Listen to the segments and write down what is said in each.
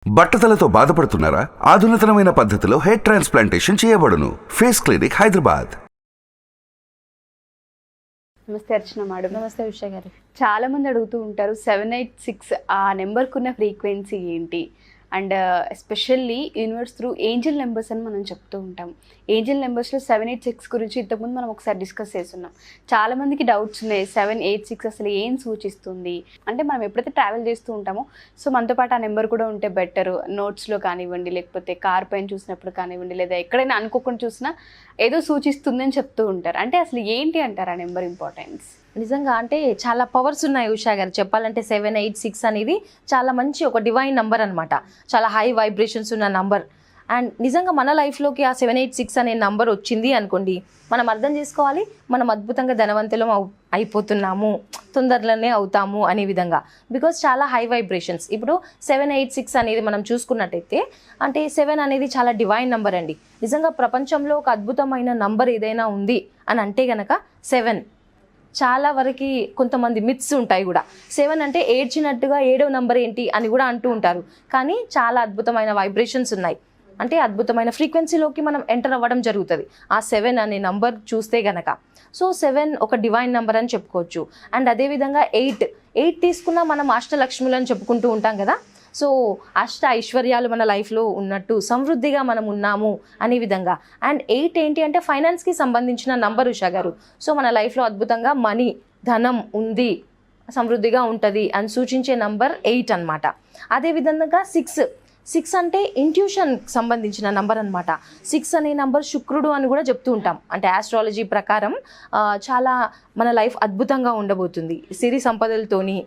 బట్టతలతో బాధపడుతున్నారా? ఆధునితనమైన పద్ధతిలో hair transplantation చేయబడును. Face clinic, Hyderabad. నమస్తే అర్చన మేడం. నమస్తే ఉషా గారు. చాలా మంది అడుగుతూ ఉంటారు 786 ఆ నెంబర్కి ఉన్న ఫ్రీక్వెన్సీ ఏంటి, and especially universe through Angel numbers అని మనం చెప్తూ ఉంటాం. ఏంజల్ నెంబర్స్లో 786 గురించి ఇంతకుముందు మనం ఒకసారి డిస్కస్ చేస్తున్నాం. చాలామందికి డౌట్స్ ఉన్నాయి, 786 అసలు ఏం సూచిస్తుంది అంటే మనం ఎప్పుడైతే ట్రావెల్ చేస్తూ ఉంటామో సో మనతో పాటు ఆ నెంబర్ కూడా ఉంటే బెటర్. నోట్స్లో కానివ్వండి, లేకపోతే కార్ పైన చూసినప్పుడు కానివ్వండి, లేదా ఎక్కడైనా అనుకోకుండా చూసినా ఏదో సూచిస్తుంది అని చెప్తూ ఉంటారు. అంటే అసలు ఏంటి అంటారు ఆ నెంబర్ ఇంపార్టెన్స్? నిజంగా అంటే చాలా పవర్స్ ఉన్నాయి ఉషా గారు. చెప్పాలంటే 786 అనేది చాలా మంచి ఒక డివైన్ నంబర్ అనమాట. చాలా హై వైబ్రేషన్స్ ఉన్న నంబర్. అండ్ నిజంగా మన లైఫ్లోకి ఆ 786 అనే నంబర్ వచ్చింది అనుకోండి, మనం అర్థం చేసుకోవాలి మనం అద్భుతంగా ధనవంతులం అయిపోతున్నాము, తొందరలోనే అవుతాము అనే విధంగా. బికాజ్ చాలా హై వైబ్రేషన్స్. ఇప్పుడు 786 అనేది మనం చూసుకున్నట్టయితే అంటే 7 అనేది చాలా డివైన్ నంబర్ అండి. నిజంగా ప్రపంచంలో ఒక అద్భుతమైన నంబర్ ఏదైనా ఉంది అని అంటే గనక 7. చాలా వరకు కొంతమంది మిత్స్ ఉంటాయి కూడా. 7 అంటే ఏడ్చినట్టుగా 7వ నంబర్ ఏంటి అని కూడా అంటూ ఉంటారు. కానీ చాలా అద్భుతమైన వైబ్రేషన్స్ ఉన్నాయి. అంటే అద్భుతమైన ఫ్రీక్వెన్సీలోకి మనం ఎంటర్ అవ్వడం జరుగుతుంది ఆ 7 అనే నంబర్ చూస్తే గనక. సో 7 ఒక డివైన్ నెంబర్ అని చెప్పుకోవచ్చు. అండ్ అదేవిధంగా 8 తీసుకున్నా మనం అష్టలక్ష్ములు అని చెప్పుకుంటూ ఉంటాం కదా. సో అష్ట ఐశ్వర్యాలు మన లైఫ్లో ఉన్నట్టు సమృద్ధిగా మనం ఉన్నాము అనే విధంగా. అండ్ 8 ఏంటి అంటే ఫైనాన్స్కి సంబంధించిన నంబర్ ఉషా గారు. సో మన లైఫ్లో అద్భుతంగా మనీ, ధనం ఉంది, సమృద్ధిగా ఉంటుంది అని సూచించే నంబర్ 8 అనమాట. అదేవిధంగా 6 అంటే ఇంట్యూషన్కి సంబంధించిన నంబర్ అనమాట. 6 అనే నంబర్ శుక్రుడు అని కూడా చెప్తూ ఉంటాం. అంటే ఆస్ట్రాలజీ ప్రకారం చాలా మన లైఫ్ అద్భుతంగా ఉండబోతుంది, సిరి సంపదలతోని.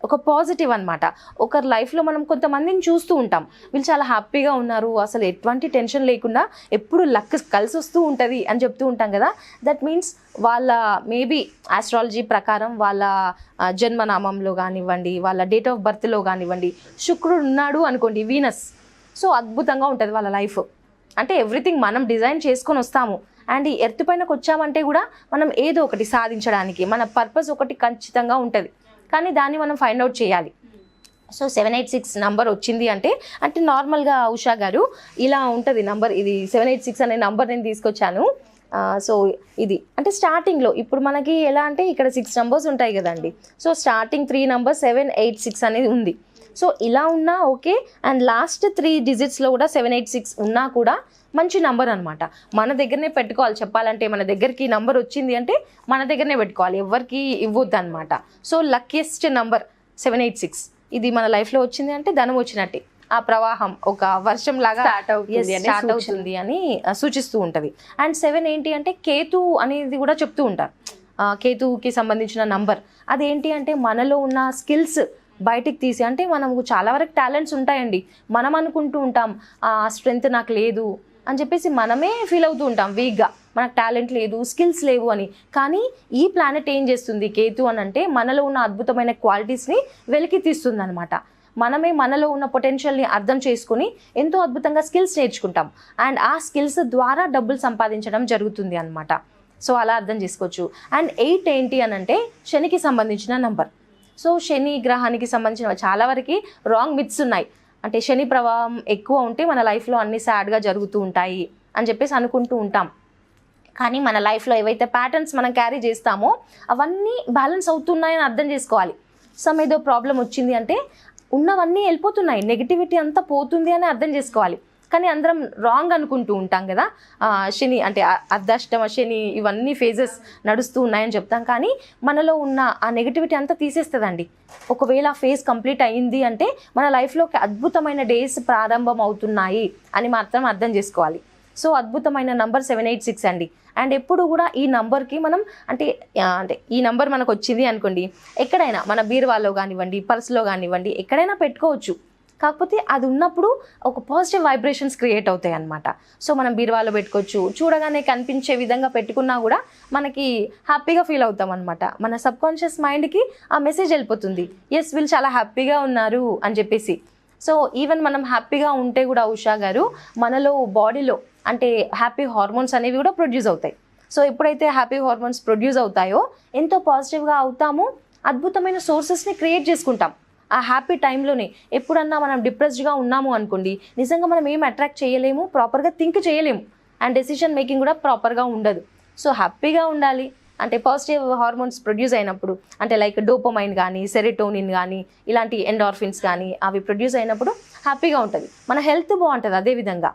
ఒక పాజిటివ్ అనమాట. ఒకరి లైఫ్లో మనం కొంతమందిని చూస్తూ ఉంటాం, వీళ్ళు చాలా హ్యాపీగా ఉన్నారు, అసలు ఎటువంటి టెన్షన్ లేకుండా ఎప్పుడు లక్ కలిసి వస్తూ ఉంటుంది అని చెప్తూ ఉంటాం కదా. దట్ మీన్స్ వాళ్ళ మేబీ ఆస్ట్రాలజీ ప్రకారం వాళ్ళ జన్మనామంలో కానివ్వండి, వాళ్ళ డేట్ ఆఫ్ బర్త్లో కానివ్వండి శుక్రుడు ఉన్నాడు అనుకోండి, వీనస్. సో అద్భుతంగా ఉంటుంది వాళ్ళ లైఫ్. అంటే ఎవ్రీథింగ్ మనం డిజైన్ చేసుకొని వస్తాము. అండ్ ఈ ఎర్త్ పైనకు వచ్చామంటే కూడా మనం ఏదో ఒకటి సాధించడానికి మన పర్పస్ ఒకటి ఖచ్చితంగా ఉంటుంది, కానీ దాన్ని మనం ఫైండ్ అవుట్ చేయాలి. సో 786 నంబర్ వచ్చింది అంటే నార్మల్గా ఉషా గారు ఇలా ఉంటుంది నంబర్. ఇది 786 అనే నంబర్ నేను తీసుకొచ్చాను. సో ఇది అంటే స్టార్టింగ్లో ఇప్పుడు మనకి ఎలా అంటే ఇక్కడ 6 నంబర్స్ ఉంటాయి కదండి. సో స్టార్టింగ్ 3 నంబర్ 786 అనేది ఉంది. సో ఇలా ఉన్నా ఓకే. అండ్ లాస్ట్ 3 డిజిట్స్లో కూడా 786 ఉన్నా కూడా మంచి నంబర్ అనమాట. మన దగ్గరనే పెట్టుకోవాలి. చెప్పాలంటే మన దగ్గరికి నంబర్ వచ్చింది అంటే మన దగ్గరనే పెట్టుకోవాలి, ఎవరికి ఇవ్వద్దు అనమాట. So luckiest number 786. ఇది మన లైఫ్లో వచ్చింది అంటే ధనం వచ్చినట్టే, ఆ ప్రవాహం ఒక వర్షం లాగా స్టార్ట్ అవుతుంది అని సూచిస్తూ ఉంటుంది. అండ్ 7 ఏంటి అంటే కేతు అనేది కూడా చెప్తూ ఉంటారు. కేతుకి సంబంధించిన నంబర్ అదేంటి అంటే మనలో ఉన్న స్కిల్స్ బయటికి తీసి, అంటే మనకు చాలా వరకు టాలెంట్స్ ఉంటాయండి, మనం అనుకుంటూ ఉంటాం ఆ స్ట్రెంగ్త్ నాకు లేదు అని చెప్పేసి మనమే ఫీల్ అవుతూ ఉంటాం వీక్గా, మనకు టాలెంట్ లేదు, స్కిల్స్ లేవు అని. కానీ ఈ ప్లానెట్ ఏం చేస్తుంది కేతు అని అంటే మనలో ఉన్న అద్భుతమైన క్వాలిటీస్ని వెలికి తీస్తుంది అనమాట. మనమే మనలో ఉన్న పొటెన్షియల్ని అర్థం చేసుకుని ఎంతో అద్భుతంగా స్కిల్స్ నేర్చుకుంటాం. అండ్ ఆ స్కిల్స్ ద్వారా డబ్బులు సంపాదించడం జరుగుతుంది అనమాట. సో అలా అర్థం చేసుకోవచ్చు. అండ్ 8 ఏంటి అని అంటే శనికి సంబంధించిన నంబర్. సో శని గ్రహానికి సంబంధించిన చాలా వరకు రాంగ్ మిత్స్ ఉన్నాయి. అంటే శని ప్రభావం ఎక్కువ ఉంటే మన లైఫ్లో అన్ని సాడ్గా జరుగుతూ ఉంటాయి అని చెప్పేసి అనుకుంటూ ఉంటాం. కానీ మన లైఫ్లో ఏవైతే ప్యాటర్న్స్ మనం క్యారీ చేస్తామో అవన్నీ బ్యాలెన్స్ అవుతున్నాయని అర్థం చేసుకోవాలి. సమ్ ఏదో ప్రాబ్లం వచ్చింది అంటే ఉన్నవన్నీ వెళ్ళిపోతున్నాయి, నెగిటివిటీ అంతా పోతుంది అని అర్థం చేసుకోవాలి. కానీ అందరం రాంగ్ అనుకుంటూ ఉంటాం కదా. శని అంటే అర్ధాష్టమ శని ఇవన్నీ ఫేజెస్ నడుస్తూ ఉన్నాయని చెప్తాం, కానీ మనలో ఉన్న ఆ నెగిటివిటీ అంతా తీసేస్తుందండి. ఒకవేళ ఆ ఫేజ్ కంప్లీట్ అయ్యింది అంటే మన లైఫ్లోకి అద్భుతమైన డేస్ ప్రారంభం అవుతున్నాయి అని మాత్రం అర్థం చేసుకోవాలి. సో అద్భుతమైన నంబర్ 786 అండి. అండ్ ఎప్పుడు కూడా ఈ నంబర్కి మనం అంటే ఈ నంబర్ మనకు వచ్చింది అనుకోండి, ఎక్కడైనా మన బీరువాలో కానివ్వండి, పర్సులో కానివ్వండి, ఎక్కడైనా పెట్టుకోవచ్చు. కాకపోతే అది ఉన్నప్పుడు ఒక పాజిటివ్ వైబ్రేషన్స్ క్రియేట్ అవుతాయి అన్నమాట. సో మనం బీరువాలో పెట్టుకోవచ్చు, చూడగానే కనిపించే విధంగా పెట్టుకున్నా కూడా మనకి హ్యాపీగా ఫీల్ అవుతాం అనమాట. మన సబ్కాన్షియస్ మైండ్కి ఆ మెసేజ్ వెళ్ళిపోతుంది, ఎస్ వీళ్ళు చాలా హ్యాపీగా ఉన్నారు అని చెప్పేసి. సో ఈవెన్ మనం హ్యాపీగా ఉంటే కూడా ఉషా గారు మనలో బాడీలో అంటే హ్యాపీ హార్మోన్స్ అనేవి కూడా ప్రొడ్యూస్ అవుతాయి. సో ఎప్పుడైతే హ్యాపీ హార్మోన్స్ ప్రొడ్యూస్ అవుతాయో ఎంతో పాజిటివ్గా అవుతాము, అద్భుతమైన సోర్సెస్ని క్రియేట్ చేసుకుంటాం. ఆ హ్యాపీ టైంలోనే. ఎప్పుడన్నా మనం డిప్రెస్డ్గా ఉన్నాము అనుకోండి, నిజంగా మనం ఏం అట్రాక్ట్ చేయలేము, ప్రాపర్గా థింక్ చేయలేము, అండ్ డెసిషన్ మేకింగ్ కూడా ప్రాపర్గా ఉండదు. సో హ్యాపీగా ఉండాలి అంటే పాజిటివ్ హార్మోన్స్ ప్రొడ్యూస్ అయినప్పుడు, అంటే లైక్ డోపమైన్ కానీ, సెరిటోనిన్ కానీ, ఇలాంటి ఎండార్ఫిన్స్ కానీ అవి ప్రొడ్యూస్ అయినప్పుడు హ్యాపీగా ఉంటుంది, మన హెల్త్ బాగుంటుంది. అదేవిధంగా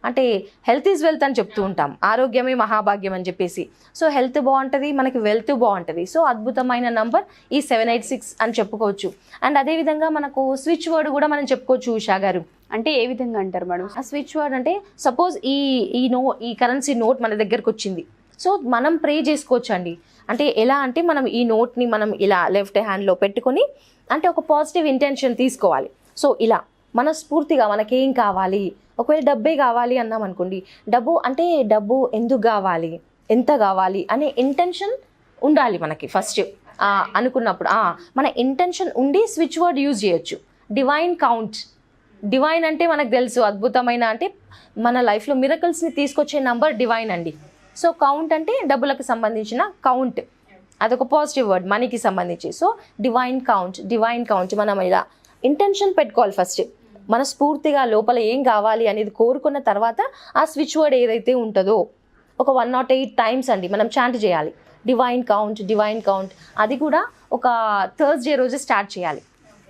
అంటే హెల్త్ ఈజ్ వెల్త్ అని చెప్తూ ఉంటాం, ఆరోగ్యమే మహాభాగ్యం అని చెప్పేసి. సో హెల్త్ బాగుంటుంది, మనకి వెల్త్ బాగుంటుంది. సో అద్భుతమైన నంబర్ ఈ 786 అని చెప్పుకోవచ్చు. అండ్ అదేవిధంగా మనకు స్విచ్ వర్డ్ కూడా మనం చెప్పుకోవచ్చు ఉషా గారు. అంటే ఏ విధంగా అంటారు మేడం? ఆ స్విచ్ వర్డ్ అంటే సపోజ్ ఈ కరెన్సీ నోట్ మన దగ్గరకు వచ్చింది, సో మనం ప్రే చేసుకోవచ్చు అండి. అంటే ఎలా అంటే మనం ఈ నోట్ని మనం ఇలా లెఫ్ట్ హ్యాండ్లో పెట్టుకొని అంటే ఒక పాజిటివ్ ఇంటెన్షన్ తీసుకోవాలి. సో ఇలా మనస్ఫూర్తిగా మనకేం కావాలి, ఒకవేళ డబ్బే కావాలి అన్నాం అనుకోండి, డబ్బు ఎందుకు కావాలి, ఎంత కావాలి అనే ఇంటెన్షన్ ఉండాలి మనకి ఫస్ట్. అనుకున్నప్పుడు మన ఇంటెన్షన్ ఉండి స్విచ్ వర్డ్ యూజ్ చేయొచ్చు. డివైన్ కౌంట్, డివైన్ అంటే మనకు తెలుసు అద్భుతమైన, అంటే మన లైఫ్లో మిరకల్స్ని తీసుకొచ్చే నంబర్ డివైన్ అండి. సో కౌంట్ అంటే డబ్బులకు సంబంధించిన కౌంట్, అదొక పాజిటివ్ వర్డ్ మనీకి సంబంధించి. సో డివైన్ కౌంట్ మనం ఇలా ఇంటెన్షన్ పెట్టుకోవాలి ఫస్ట్. మనస్ఫూర్తిగా లోపల ఏం కావాలి అనేది కోరుకున్న తర్వాత ఆ స్విచ్ వర్డ్ ఏదైతే ఉంటుందో ఒక 108 టైమ్స్ అండి మనం చాంట్ చేయాలి. డివైన్ కౌంట్ అది కూడా ఒక థర్స్డే రోజు స్టార్ట్ చేయాలి.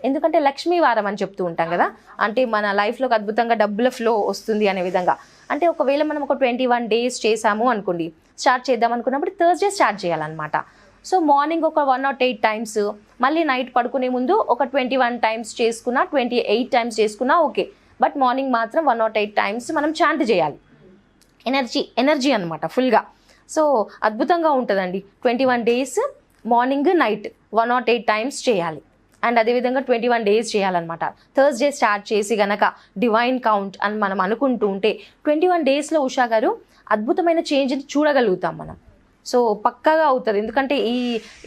ఎందుకంటే లక్ష్మీ వారం అని చెప్తూ ఉంటాం కదా, అంటే మన లైఫ్లోకి అద్భుతంగా డబ్బుల ఫ్లో వస్తుంది అనే విధంగా. అంటే ఒకవేళ మనం ఒక 21 days చేసాము అనుకోండి, స్టార్ట్ చేద్దాం అనుకున్నప్పుడు థర్స్డే స్టార్ట్ చేయాలన్నమాట. సో మార్నింగ్ ఒక 108 టైమ్స్, మళ్ళీ నైట్ పడుకునే ముందు ఒక 21 టైమ్స్ చేసుకున్నా, 28 టైమ్స్ చేసుకున్నా ఓకే. బట్ మార్నింగ్ మాత్రం 108 టైమ్స్ మనం చాంట్ చేయాలి. ఎనర్జీ అనమాట ఫుల్గా. సో అద్భుతంగా ఉంటుందండి. 21 days మార్నింగ్ నైట్ 108 టైమ్స్ చేయాలి. అండ్ అదేవిధంగా 21 days చేయాలన్నమాట. థర్స్డే స్టార్ట్ చేసి గనక డివైన్ కౌంట్ అని మనం అనుకుంటూ ఉంటే 21 daysలో ఉషా గారు అద్భుతమైన చేంజ్ని చూడగలుగుతాం మనం. సో పక్కాగా అవుతుంది. ఎందుకంటే ఈ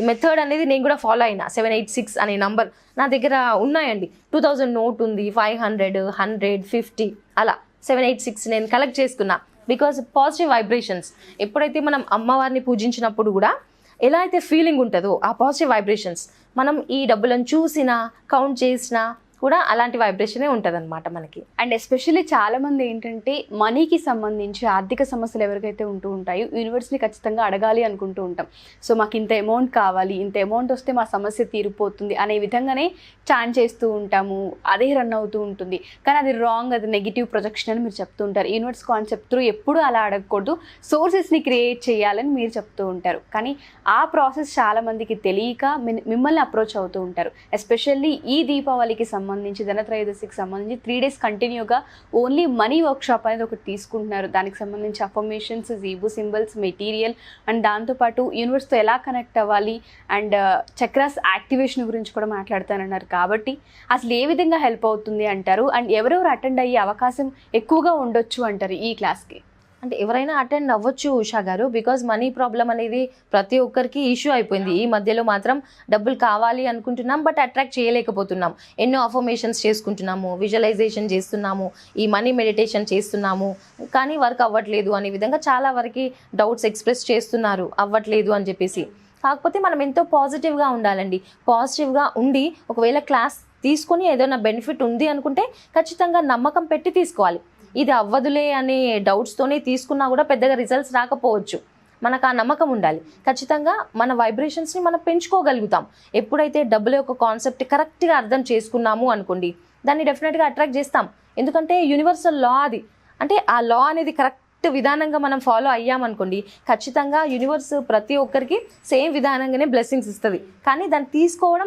మెథడ్ అనేది నేను కూడా ఫాలో అయినా. 786 అనే నంబర్ నా దగ్గర ఉన్నాయండి. 2000 నోట్ ఉంది, 500, 100, 50 అలా 786 నేను కలెక్ట్ చేసుకున్నా. బికాజ్ పాజిటివ్ వైబ్రేషన్స్ ఎప్పుడైతే మనం అమ్మవారిని పూజించినప్పుడు కూడా ఎలా అయితే ఫీలింగ్ ఉంటుందో ఆ పాజిటివ్ వైబ్రేషన్స్ మనం ఈ డబ్బులను చూసినా కౌంట్ చేసినా కూడా అలాంటి వైబ్రేషనే ఉంటుంది అనమాట మనకి. అండ్ ఎస్పెషల్లీ చాలా మంది ఏంటంటే మనీకి సంబంధించి ఆర్థిక సమస్యలు ఎవరికైతే ఉంటూ ఉంటాయో యూనివర్స్ని ఖచ్చితంగా అడగాలి అనుకుంటూ ఉంటాం. సో మాకు ఇంత అమౌంట్ కావాలి, ఇంత అమౌంట్ వస్తే మా సమస్య తీరిపోతుంది అనే విధంగానే చాన్ చేస్తూ ఉంటాము, అదే రన్ అవుతూ ఉంటుంది. కానీ అది రాంగ్, అది నెగిటివ్ ప్రొజెక్షన్ అని మీరు చెప్తూ ఉంటారు. యూనివర్స్ కాన్సెప్ట్ త్రూ ఎప్పుడు అలా అడగకూడదు, సోర్సెస్ని క్రియేట్ చేయాలని మీరు చెప్తూ ఉంటారు. కానీ ఆ ప్రాసెస్ చాలా మందికి తెలియక మిమ్మల్ని అప్రోచ్ అవుతూ ఉంటారు. ఎస్పెషల్లీ ఈ దీపావళికి సంబంధించి ధనత్రయోదశికి సంబంధించి 3 days కంటిన్యూగా ఓన్లీ మనీ వర్క్షాప్ అనేది ఒకటి తీసుకుంటున్నారు. దానికి సంబంధించి affirmations, jeep symbols, material and దాంతోపాటు యూనివర్స్తో ఎలా కనెక్ట్ అవ్వాలి అండ్ చక్రాస్ యాక్టివేషన్ గురించి కూడా మాట్లాడుతానన్నారు. కాబట్టి అసలు ఏ విధంగా హెల్ప్ అవుతుంది అంటారు అండ్ ఎవరెవరు అటెండ్ అయ్యే అవకాశం ఎక్కువగా ఉండొచ్చు అంటారు ఈ క్లాస్కి? అంటే ఎవరైనా అటెండ్ అవ్వచ్చు ఉషా గారు. బికాజ్ మనీ ప్రాబ్లం అనేది ప్రతి ఒక్కరికి ఇష్యూ అయిపోయింది. ఈ మధ్యలో మాత్రం డబ్బులు కావాలి అనుకుంటున్నాం, బట్ అట్రాక్ట్ చేయలేకపోతున్నాం. ఎన్నో అఫర్మేషన్స్ చేసుకుంటున్నాము, విజువలైజేషన్ చేస్తున్నాము, ఈ మనీ మెడిటేషన్ చేస్తున్నాము, కానీ వర్క్ అవ్వట్లేదు అనే విధంగా చాలా వరకు డౌట్స్ ఎక్స్ప్రెస్ చేస్తున్నారు, అవ్వట్లేదు అని చెప్పేసి. కాకపోతే మనం ఎంతో పాజిటివ్గా ఉండాలండి. పాజిటివ్గా ఉండి ఒకవేళ క్లాస్ తీసుకొని ఏదైనా బెనిఫిట్ ఉంది అనుకుంటే ఖచ్చితంగా నమ్మకం పెట్టి తీసుకోవాలి. ఇది అవ్వదులే అనే డౌట్స్తోనే తీసుకున్నా కూడా పెద్దగా రిజల్ట్స్ రాకపోవచ్చు. మనకు ఆ నమ్మకం ఉండాలి. ఖచ్చితంగా మన వైబ్రేషన్స్ని మనం పెంచుకోగలుగుతాం. ఎప్పుడైతే డబ్బుల యొక్క కాన్సెప్ట్ కరెక్ట్గా అర్థం చేసుకున్నాము అనుకోండి, దాన్ని డెఫినెట్గా అట్రాక్ట్ చేస్తాం. ఎందుకంటే యూనివర్సల్ లా అది. అంటే ఆ లా అనేది కరెక్ట్ విధానంగా మనం ఫాలో అయ్యామనుకోండి, ఖచ్చితంగా యూనివర్స్ ప్రతి ఒక్కరికి సేమ్ విధానంగానే బ్లెస్సింగ్స్ ఇస్తుంది. కానీ దాన్ని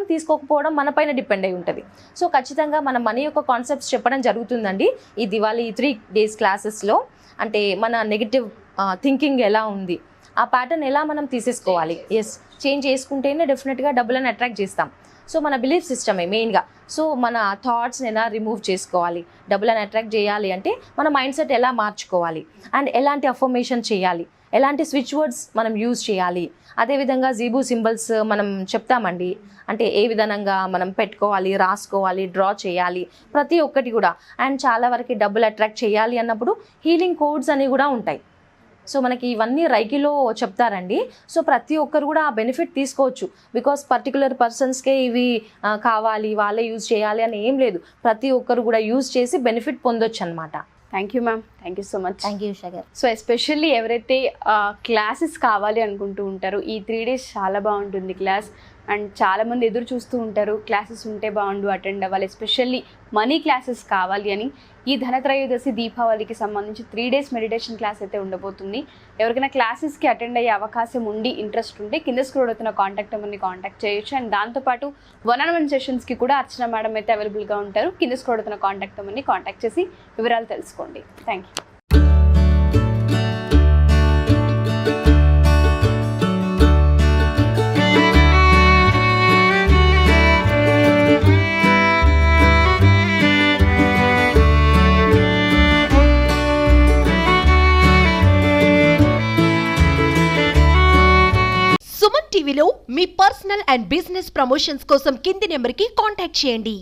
తీసుకోకపోవడం మన పైన డిపెండ్ అయి ఉంటుంది. సో ఖచ్చితంగా మన మనీ యొక్క కాన్సెప్ట్స్ చెప్పడం జరుగుతుందండి ఈ దివాళీ 3 days క్లాసెస్లో. అంటే మన నెగిటివ్ థింకింగ్ ఎలా ఉంది, ఆ ప్యాటర్న్ ఎలా మనం తీసేసుకోవాలి, చేంజ్ చేసుకుంటేనే డెఫినెట్గా డబ్బులను అట్రాక్ట్ చేస్తాం. సో మన బిలీఫ్ సిస్టమే మెయిన్గా. సో మన థాట్స్ని ఎలా రిమూవ్ చేసుకోవాలి, డబ్బులను అట్రాక్ట్ చేయాలి అంటే మన మైండ్ సెట్ ఎలా మార్చుకోవాలి, అండ్ ఎలాంటి అఫర్మేషన్ చేయాలి, ఎలాంటి స్విచ్ వర్డ్స్ మనం యూజ్ చేయాలి, అదేవిధంగా జీబు సింబల్స్ మనం చెప్తామండి. అంటే ఏ విధంగా మనం పెట్టుకోవాలి, రాసుకోవాలి, డ్రా చేయాలి, ప్రతి ఒక్కటి కూడా. అండ్ చాలా వరకు డబ్బులు అట్రాక్ట్ చేయాలి అన్నప్పుడు హీలింగ్ కోడ్స్ అనేవి కూడా ఉంటాయి. సో మనకి ఇవన్నీ రైకిలో చెప్తారండి. సో ప్రతి ఒక్కరు కూడా ఆ బెనిఫిట్ తీసుకోవచ్చు. బికాస్ పర్టికులర్ పర్సన్స్కే ఇవి కావాలి, వాళ్ళే యూజ్ చేయాలి అని ఏం లేదు. ప్రతి ఒక్కరు కూడా యూజ్ చేసి బెనిఫిట్ పొందొచ్చు అనమాట. Thank you ma'am, thank you so much. Thank you Usha గారు. సో ఎస్పెషల్లీ ఎవరైతే క్లాసెస్ కావాలి అనుకుంటూ ఉంటారో, ఈ 3 days చాలా బాగుంటుంది క్లాస్. అండ్ చాలామంది ఎదురు చూస్తూ ఉంటారు క్లాసెస్ ఉంటే బాగుండు, అటెండ్ అవ్వాలి, ఎస్పెషల్లీ మనీ క్లాసెస్ కావాలి అని. ఈ ధనత్రయోదశి దీపావళికి సంబంధించి 3 days మెడిటేషన్ క్లాస్ అయితే ఉండబోతుంది. ఎవరికైనా క్లాసెస్కి అటెండ్ అయ్యే అవకాశం ఉండి ఇంట్రెస్ట్ ఉంటే కింద స్క్రోల్ అవుతున్న కాంటాక్ట్ నెంబర్ని కాంటాక్ట్ చేయొచ్చు. అండ్ దాంతోపాటు 1-on-1 సెషన్స్కి కూడా అర్చన మేడం అయితే అవైలబుల్గా ఉంటారు. కింద స్క్రోల్ అవుతున్న కాంటాక్ట్ నెంబర్ని కాంటాక్ట్ చేసి వివరాలు తెలుసుకోండి. Thank you. సుమన్ టీవీలో మీ పర్సనల్ అండ్ బిజినెస్ ప్రమోషన్స్ కోసం కింది నెంబర్కి కాంటాక్ట్ చేయండి.